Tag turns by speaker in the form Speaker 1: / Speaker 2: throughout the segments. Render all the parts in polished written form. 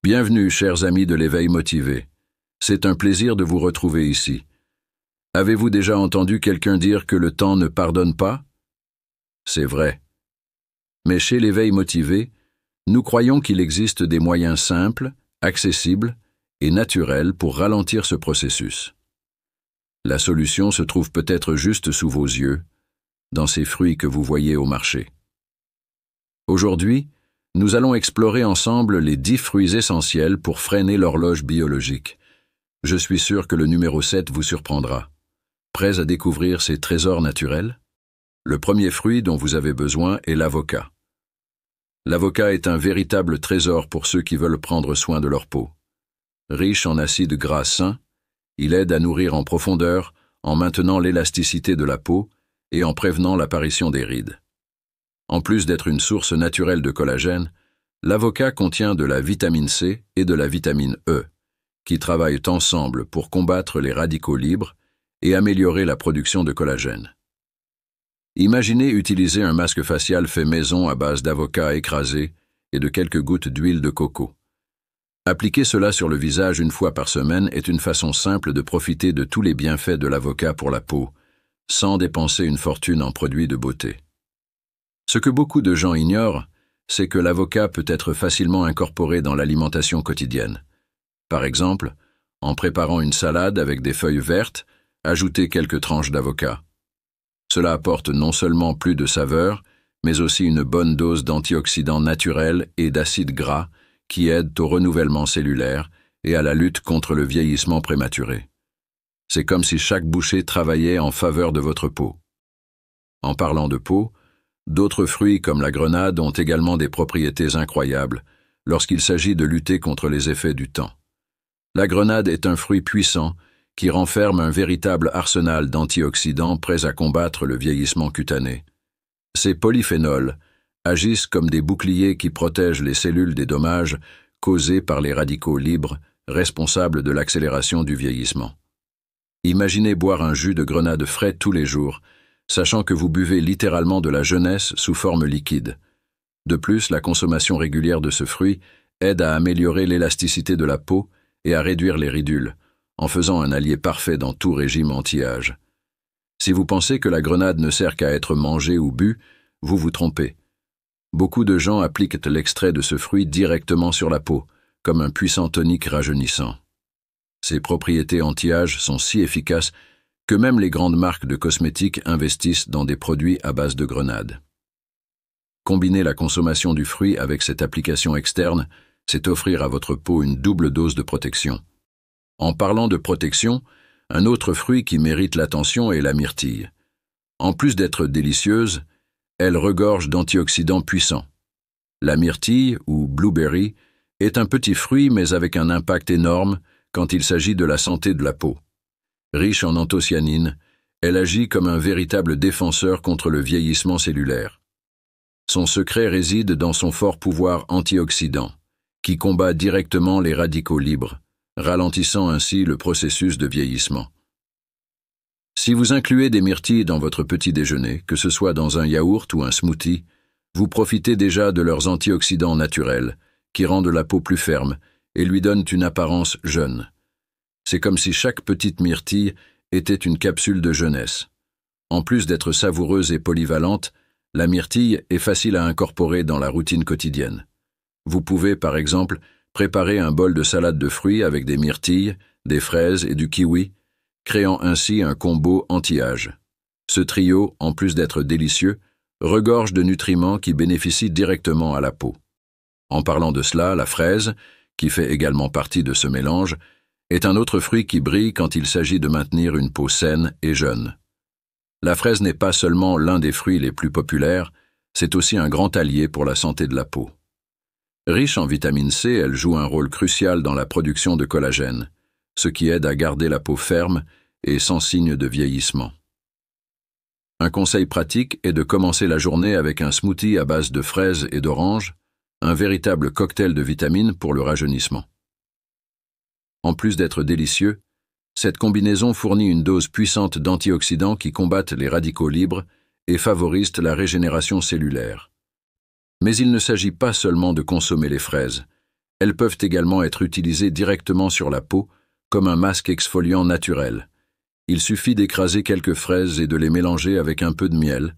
Speaker 1: Bienvenue, chers amis de l'éveil motivé. C'est un plaisir de vous retrouver ici. Avez-vous déjà entendu quelqu'un dire que le temps ne pardonne pas? C'est vrai. Mais chez l'éveil motivé, nous croyons qu'il existe des moyens simples, accessibles et naturels pour ralentir ce processus. La solution se trouve peut-être juste sous vos yeux, dans ces fruits que vous voyez au marché. Aujourd'hui, nous allons explorer ensemble les 10 fruits essentiels pour freiner l'horloge biologique. Je suis sûr que le numéro 7 vous surprendra. Prêts à découvrir ces trésors naturels? Le premier fruit dont vous avez besoin est l'avocat. L'avocat est un véritable trésor pour ceux qui veulent prendre soin de leur peau. Riche en acides gras sains, il aide à nourrir en profondeur en maintenant l'élasticité de la peau et en prévenant l'apparition des rides. En plus d'être une source naturelle de collagène, l'avocat contient de la vitamine C et de la vitamine E, qui travaillent ensemble pour combattre les radicaux libres et améliorer la production de collagène. Imaginez utiliser un masque facial fait maison à base d'avocat écrasé et de quelques gouttes d'huile de coco. Appliquer cela sur le visage une fois par semaine est une façon simple de profiter de tous les bienfaits de l'avocat pour la peau, sans dépenser une fortune en produits de beauté. Ce que beaucoup de gens ignorent, c'est que l'avocat peut être facilement incorporé dans l'alimentation quotidienne. Par exemple, en préparant une salade avec des feuilles vertes, ajoutez quelques tranches d'avocat. Cela apporte non seulement plus de saveur, mais aussi une bonne dose d'antioxydants naturels et d'acides gras qui aident au renouvellement cellulaire et à la lutte contre le vieillissement prématuré. C'est comme si chaque bouchée travaillait en faveur de votre peau. En parlant de peau, d'autres fruits comme la grenade ont également des propriétés incroyables lorsqu'il s'agit de lutter contre les effets du temps. La grenade est un fruit puissant qui renferme un véritable arsenal d'antioxydants prêts à combattre le vieillissement cutané. Ces polyphénols agissent comme des boucliers qui protègent les cellules des dommages causés par les radicaux libres responsables de l'accélération du vieillissement. Imaginez boire un jus de grenade frais tous les jours, sachant que vous buvez littéralement de la jeunesse sous forme liquide. De plus, la consommation régulière de ce fruit aide à améliorer l'élasticité de la peau et à réduire les ridules, en faisant un allié parfait dans tout régime anti-âge. Si vous pensez que la grenade ne sert qu'à être mangée ou bue, vous vous trompez. Beaucoup de gens appliquent l'extrait de ce fruit directement sur la peau, comme un puissant tonique rajeunissant. Ses propriétés anti-âge sont si efficaces que même les grandes marques de cosmétiques investissent dans des produits à base de grenade. Combiner la consommation du fruit avec cette application externe, c'est offrir à votre peau une double dose de protection. En parlant de protection, un autre fruit qui mérite l'attention est la myrtille. En plus d'être délicieuse, elle regorge d'antioxydants puissants. La myrtille, ou blueberry, est un petit fruit mais avec un impact énorme quand il s'agit de la santé de la peau. Riche en anthocyanines, elle agit comme un véritable défenseur contre le vieillissement cellulaire. Son secret réside dans son fort pouvoir antioxydant, qui combat directement les radicaux libres, ralentissant ainsi le processus de vieillissement. Si vous incluez des myrtilles dans votre petit déjeuner, que ce soit dans un yaourt ou un smoothie, vous profitez déjà de leurs antioxydants naturels, qui rendent la peau plus ferme et lui donnent une apparence jeune. C'est comme si chaque petite myrtille était une capsule de jeunesse. En plus d'être savoureuse et polyvalente, la myrtille est facile à incorporer dans la routine quotidienne. Vous pouvez, par exemple, préparer un bol de salade de fruits avec des myrtilles, des fraises et du kiwi, créant ainsi un combo anti-âge. Ce trio, en plus d'être délicieux, regorge de nutriments qui bénéficient directement à la peau. En parlant de cela, la fraise, qui fait également partie de ce mélange, est un autre fruit qui brille quand il s'agit de maintenir une peau saine et jeune. La fraise n'est pas seulement l'un des fruits les plus populaires, c'est aussi un grand allié pour la santé de la peau. Riche en vitamine C, elle joue un rôle crucial dans la production de collagène, ce qui aide à garder la peau ferme et sans signe de vieillissement. Un conseil pratique est de commencer la journée avec un smoothie à base de fraises et d'oranges, un véritable cocktail de vitamines pour le rajeunissement. En plus d'être délicieux, cette combinaison fournit une dose puissante d'antioxydants qui combattent les radicaux libres et favorisent la régénération cellulaire. Mais il ne s'agit pas seulement de consommer les fraises. Elles peuvent également être utilisées directement sur la peau comme un masque exfoliant naturel. Il suffit d'écraser quelques fraises et de les mélanger avec un peu de miel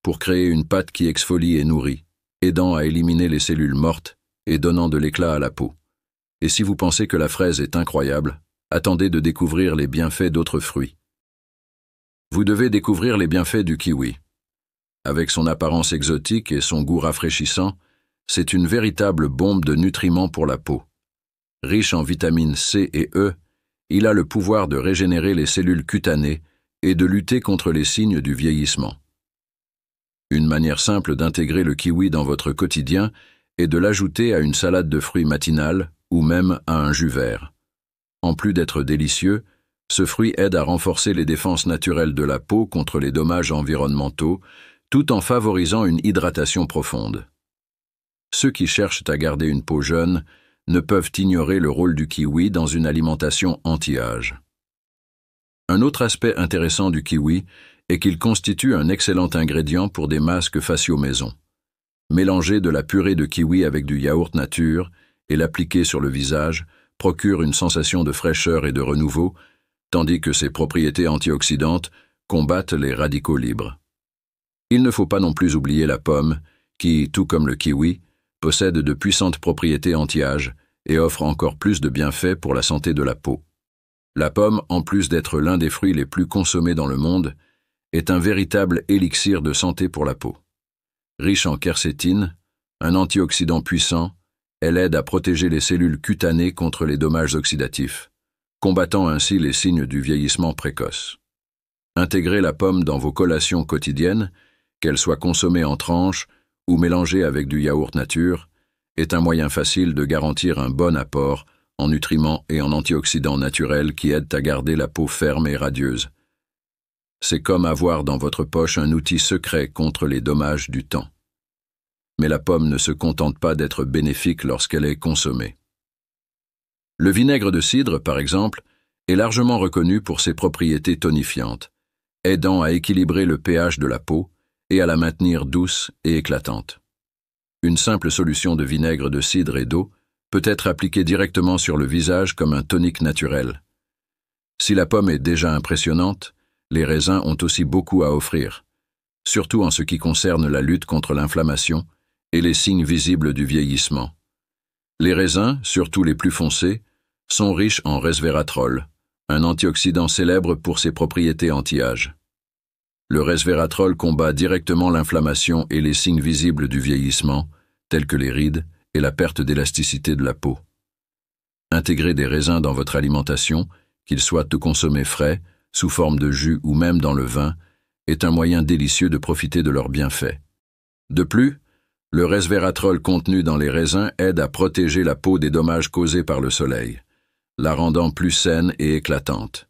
Speaker 1: pour créer une pâte qui exfolie et nourrit, aidant à éliminer les cellules mortes et donnant de l'éclat à la peau. Et si vous pensez que la fraise est incroyable, attendez de découvrir les bienfaits d'autres fruits. Vous devez découvrir les bienfaits du kiwi. Avec son apparence exotique et son goût rafraîchissant, c'est une véritable bombe de nutriments pour la peau. Riche en vitamines C et E, il a le pouvoir de régénérer les cellules cutanées et de lutter contre les signes du vieillissement. Une manière simple d'intégrer le kiwi dans votre quotidien est de l'ajouter à une salade de fruits matinale ou même à un jus vert. En plus d'être délicieux, ce fruit aide à renforcer les défenses naturelles de la peau contre les dommages environnementaux, tout en favorisant une hydratation profonde. Ceux qui cherchent à garder une peau jeune ne peuvent ignorer le rôle du kiwi dans une alimentation anti-âge. Un autre aspect intéressant du kiwi est qu'il constitue un excellent ingrédient pour des masques faciaux maison. Mélanger de la purée de kiwi avec du yaourt nature et l'appliquer sur le visage procure une sensation de fraîcheur et de renouveau, tandis que ses propriétés antioxydantes combattent les radicaux libres. Il ne faut pas non plus oublier la pomme, qui, tout comme le kiwi, possède de puissantes propriétés anti-âge et offre encore plus de bienfaits pour la santé de la peau. La pomme, en plus d'être l'un des fruits les plus consommés dans le monde, est un véritable élixir de santé pour la peau. Riche en quercétine, un antioxydant puissant, elle aide à protéger les cellules cutanées contre les dommages oxydatifs, combattant ainsi les signes du vieillissement précoce. Intégrez la pomme dans vos collations quotidiennes, qu'elle soit consommée en tranches ou mélangée avec du yaourt nature, est un moyen facile de garantir un bon apport en nutriments et en antioxydants naturels qui aident à garder la peau ferme et radieuse. C'est comme avoir dans votre poche un outil secret contre les dommages du temps. Mais la pomme ne se contente pas d'être bénéfique lorsqu'elle est consommée. Le vinaigre de cidre, par exemple, est largement reconnu pour ses propriétés tonifiantes, aidant à équilibrer le pH de la peau et à la maintenir douce et éclatante. Une simple solution de vinaigre de cidre et d'eau peut être appliquée directement sur le visage comme un tonique naturel. Si la pomme est déjà impressionnante, les raisins ont aussi beaucoup à offrir, surtout en ce qui concerne la lutte contre l'inflammation et les signes visibles du vieillissement. Les raisins, surtout les plus foncés, sont riches en resveratrol, un antioxydant célèbre pour ses propriétés anti-âge. Le resveratrol combat directement l'inflammation et les signes visibles du vieillissement, tels que les rides et la perte d'élasticité de la peau. Intégrer des raisins dans votre alimentation, qu'ils soient consommés frais, sous forme de jus ou même dans le vin, est un moyen délicieux de profiter de leurs bienfaits. De plus, le resveratrol contenu dans les raisins aide à protéger la peau des dommages causés par le soleil, la rendant plus saine et éclatante.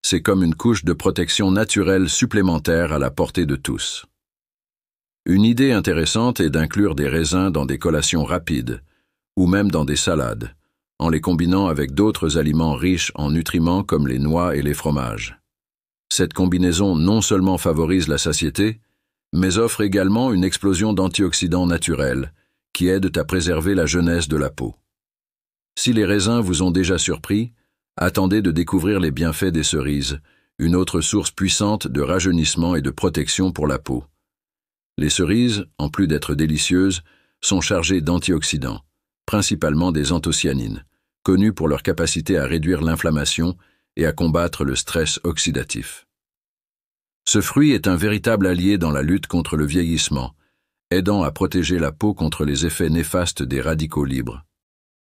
Speaker 1: C'est comme une couche de protection naturelle supplémentaire à la portée de tous. Une idée intéressante est d'inclure des raisins dans des collations rapides, ou même dans des salades, en les combinant avec d'autres aliments riches en nutriments comme les noix et les fromages. Cette combinaison non seulement favorise la satiété, mais offre également une explosion d'antioxydants naturels qui aident à préserver la jeunesse de la peau. Si les raisins vous ont déjà surpris, attendez de découvrir les bienfaits des cerises, une autre source puissante de rajeunissement et de protection pour la peau. Les cerises, en plus d'être délicieuses, sont chargées d'antioxydants, principalement des anthocyanines, connus pour leur capacité à réduire l'inflammation et à combattre le stress oxydatif. Ce fruit est un véritable allié dans la lutte contre le vieillissement, aidant à protéger la peau contre les effets néfastes des radicaux libres.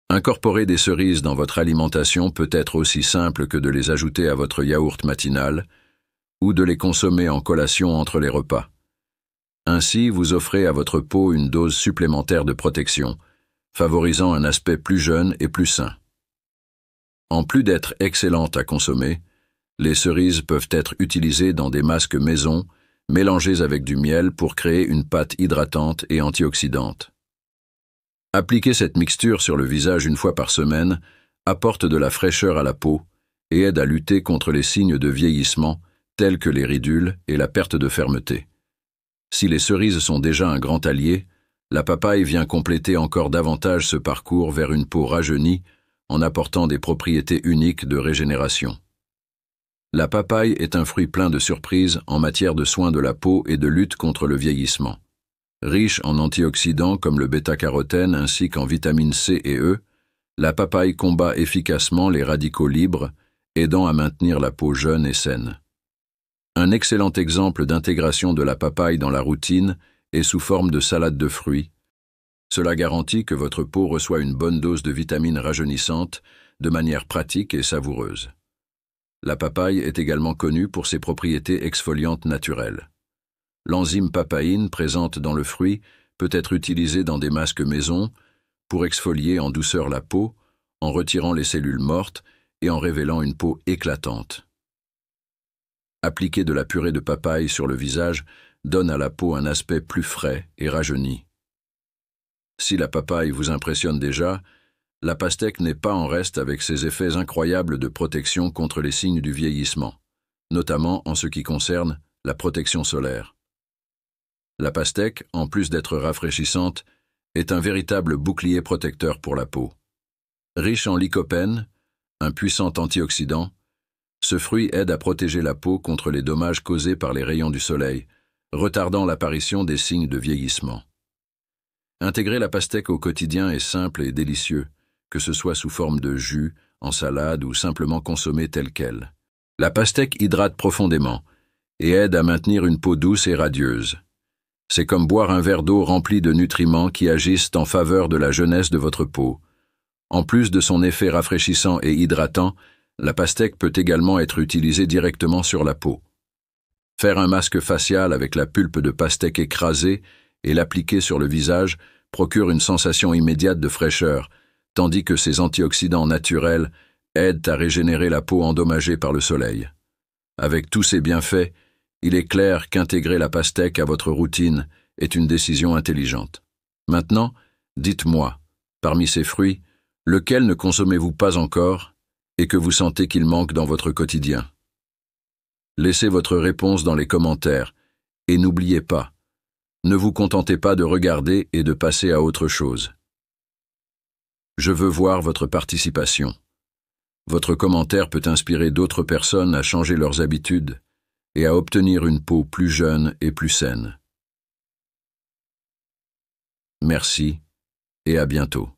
Speaker 1: Incorporer des cerises dans votre alimentation peut être aussi simple que de les ajouter à votre yaourt matinal ou de les consommer en collation entre les repas. Ainsi, vous offrez à votre peau une dose supplémentaire de protection, favorisant un aspect plus jeune et plus sain. En plus d'être excellentes à consommer, les cerises peuvent être utilisées dans des masques maison, mélangés avec du miel pour créer une pâte hydratante et antioxydante. Appliquer cette mixture sur le visage une fois par semaine apporte de la fraîcheur à la peau et aide à lutter contre les signes de vieillissement tels que les ridules et la perte de fermeté. Si les cerises sont déjà un grand allié, La papaye vient compléter encore davantage ce parcours vers une peau rajeunie en apportant des propriétés uniques de régénération. La papaye est un fruit plein de surprises en matière de soins de la peau et de lutte contre le vieillissement. Riche en antioxydants comme le bêta-carotène ainsi qu'en vitamines C et E, la papaye combat efficacement les radicaux libres, aidant à maintenir la peau jeune et saine. Un excellent exemple d'intégration de la papaye dans la routine est sous forme de salade de fruits. Cela garantit que votre peau reçoit une bonne dose de vitamines rajeunissantes de manière pratique et savoureuse. La papaye est également connue pour ses propriétés exfoliantes naturelles. L'enzyme papaïne présente dans le fruit peut être utilisée dans des masques maison pour exfolier en douceur la peau, en retirant les cellules mortes et en révélant une peau éclatante. Appliquer de la purée de papaye sur le visage donne à la peau un aspect plus frais et rajeuni. Si la papaye vous impressionne déjà, la pastèque n'est pas en reste avec ses effets incroyables de protection contre les signes du vieillissement, notamment en ce qui concerne la protection solaire. La pastèque, en plus d'être rafraîchissante, est un véritable bouclier protecteur pour la peau. Riche en lycopène, un puissant antioxydant, ce fruit aide à protéger la peau contre les dommages causés par les rayons du soleil, retardant l'apparition des signes de vieillissement. Intégrer la pastèque au quotidien est simple et délicieux, que ce soit sous forme de jus, en salade ou simplement consommée telle qu'elle. La pastèque hydrate profondément et aide à maintenir une peau douce et radieuse. C'est comme boire un verre d'eau rempli de nutriments qui agissent en faveur de la jeunesse de votre peau. En plus de son effet rafraîchissant et hydratant, la pastèque peut également être utilisée directement sur la peau. Faire un masque facial avec la pulpe de pastèque écrasée et l'appliquer sur le visage procure une sensation immédiate de fraîcheur, tandis que ces antioxydants naturels aident à régénérer la peau endommagée par le soleil. Avec tous ces bienfaits, il est clair qu'intégrer la pastèque à votre routine est une décision intelligente. Maintenant, dites-moi, parmi ces fruits, lequel ne consommez-vous pas encore et que vous sentez qu'il manque dans votre quotidien? Laissez votre réponse dans les commentaires et n'oubliez pas, ne vous contentez pas de regarder et de passer à autre chose. Je veux voir votre participation. Votre commentaire peut inspirer d'autres personnes à changer leurs habitudes et à obtenir une peau plus jeune et plus saine. Merci et à bientôt.